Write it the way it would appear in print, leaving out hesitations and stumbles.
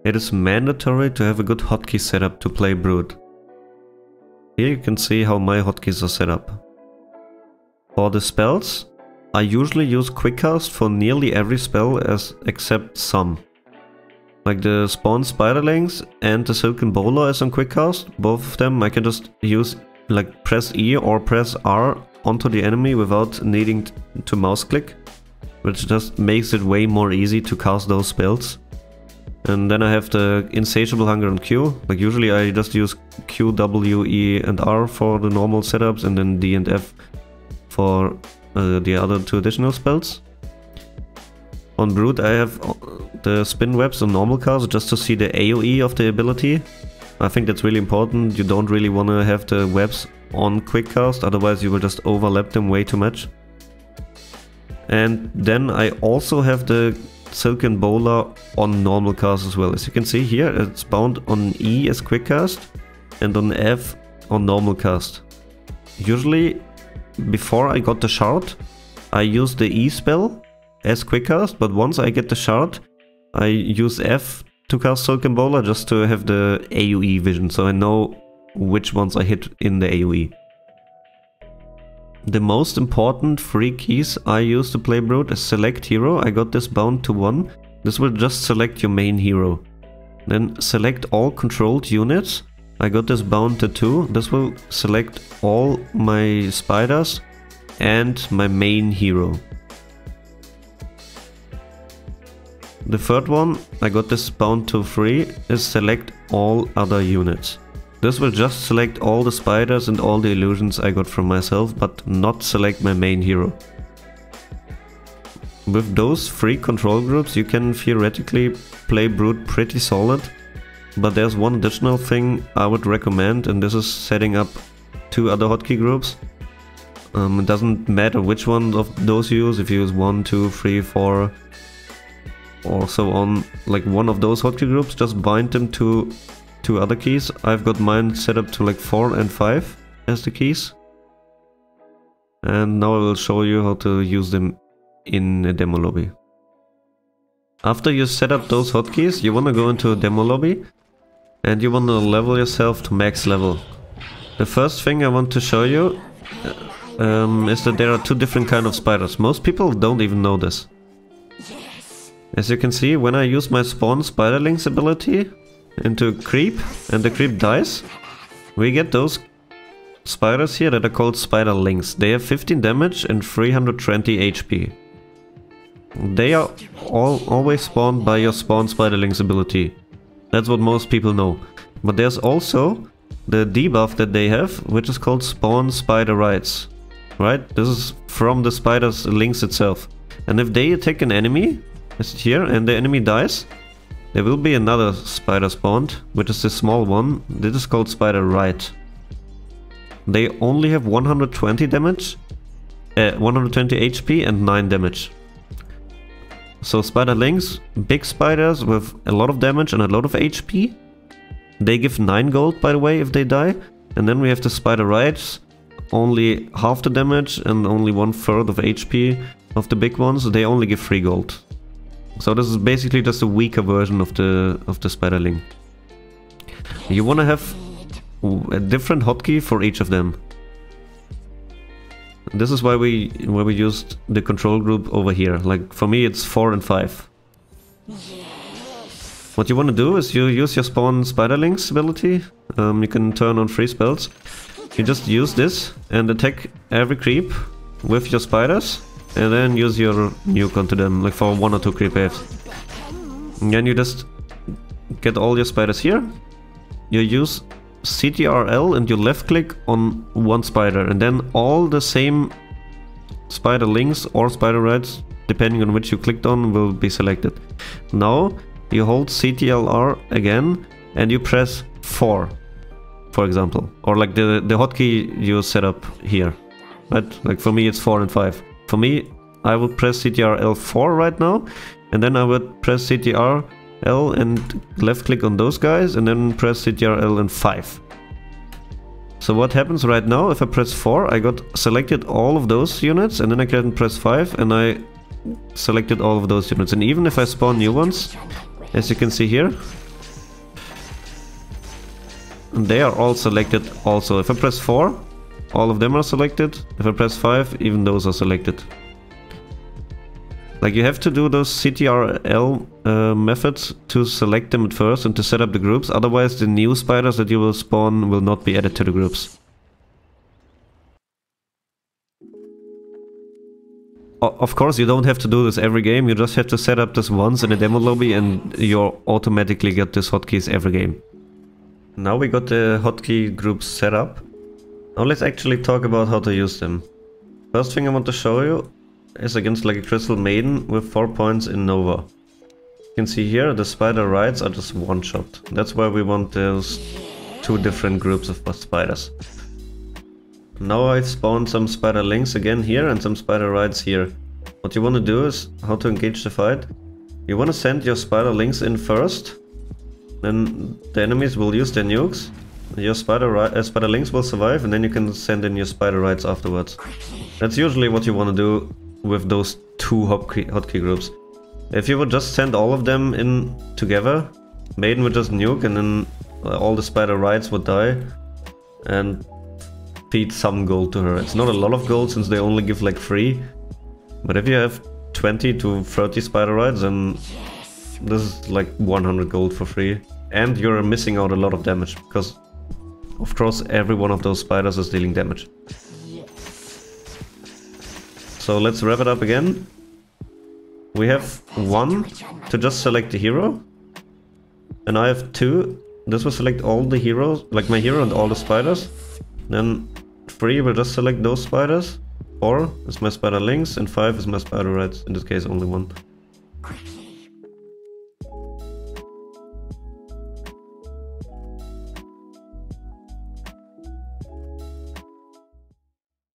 It is mandatory to have a good hotkey setup to play Brood. Here you can see how my hotkeys are set up. For the spells, I usually use Quickcast for nearly every spell except some. Like the Spawn Spiderlings and the Silken Bowler is on Quickcast. Both of them I can just use, like press E or press R onto the enemy without needing to mouse click, which just makes it way more easy to cast those spells. And then I have the Insatiable Hunger on Q. Like usually I just use Q, W, E and R for the normal setups, and then D and F for the other 2 additional spells. On Brood I have the Spin Webs on normal cast just to see the AoE of the ability. I think that's really important. You don't really want to have the webs on quick cast, otherwise you will just overlap them way too much. And then I also have the Silken Bowler on normal cast as well. As you can see here, it's bound on E as quick cast and on F on normal cast. Usually before I got the shard, I use the E spell as quick cast, but once I get the shard, I use F to cast Silken Bowler just to have the AoE vision, so I know which ones I hit in the AoE. The most important 3 keys I use to play Brood is Select Hero. I got this bound to 1. This will just select your main hero. Then select all controlled units. I got this bound to 2. This will select all my spiders and my main hero. The third one, I got this bound to 3, is select all other units. This will just select all the spiders and all the illusions I got from myself, but not select my main hero. With those 3 control groups you can theoretically play Brood pretty solid, but there's one additional thing I would recommend, and this is setting up 2 other hotkey groups. It doesn't matter which one of those you use, if you use 1, 2, 3, 4 or so on, like one of those hotkey groups, just bind them to 2 other keys. I've got mine set up to like 4 and 5 as the keys. And now I will show you how to use them in a demo lobby. After you set up those hotkeys, you want to go into a demo lobby and you want to level yourself to max level. The first thing I want to show you is that there are 2 different kind of spiders. Most people don't even know this. As you can see, when I use my Spawn Spiderlings ability into creep and the creep dies, we get those spiders here that are called Spiderlings. They have 15 damage and 320 HP. They are always spawned by your Spawn Spiderlings ability. That's what most people know. But there's also the debuff that they have, which is called Spawn Spider Rights. Right? This is from the Spider's Links itself. And if they attack an enemy, as here, and the enemy dies, there will be another spider spawned, which is the small one. This is called Spider Right. They only have 120 damage, 120 HP and 9 damage. So Spiderlings, big spiders with a lot of damage and a lot of HP. They give 9 gold, by the way, if they die. And then we have the Spider Rights, only half the damage and only 1/3 of HP of the big ones. They only give 3 gold. So this is basically just a weaker version of the Spiderling. You want to have a different hotkey for each of them. This is why we used the control group over here. Like for me it's 4 and 5. What you want to do is you use your Spawn Spiderlings ability. You can turn on 3 spells. You just use this and attack every creep with your spiders. And then use your nuke onto them, like for 1 or 2 creep waves. And then you just get all your spiders here. You use CTRL and you left click on 1 spider. And then all the same Spiderlings or Spider Rights, depending on which you clicked on, will be selected. Now you hold CTRL again and you press 4, for example. Or like the hotkey you set up here. Right? Like for me it's 4 and 5. For me, I would press CTRL 4 right now, and then I would press CTRL and left click on those guys, and then press CTRL and 5. So what happens right now, if I press 4, I got selected all of those units, and then I can press 5, and I selected all of those units. And even if I spawn new ones, as you can see here, they are all selected also. If I press 4, all of them are selected. If I press 5, even those are selected. Like, you have to do those CTRL methods to select them at first and to set up the groups, otherwise the new spiders that you will spawn will not be added to the groups. Of course, you don't have to do this every game, you just have to set up this once in a demo lobby and you automatically get these hotkeys every game. Now we got the hotkey groups set up. Now let's actually talk about how to use them. First thing I want to show you is against like a Crystal Maiden with 4 points in Nova. You can see here the spider rides are just one shot. That's why we want those 2 different groups of spiders. Now I spawned some spider links again here and some spider rides here. What you want to do is how to engage the fight. You want to send your spider links in first. Then the enemies will use their nukes. Your spider links will survive and then you can send in your spider rides afterwards. That's usually what you want to do with those 2 hotkey groups. If you would just send all of them in together, Maiden would just nuke and then all the spider rides would die and feed some gold to her. It's not a lot of gold since they only give like 3, but if you have 20 to 30 spider rides, then this is like 100 gold for free. And you're missing out a lot of damage because of course every one of those spiders is dealing damage. So let's wrap it up again. We have 1 to just select the hero, and I have 2. This will select all the heroes, like my hero and all the spiders. Then 3 will just select those spiders. 4 is my spider links and 5 is my spider rides, in this case only 1.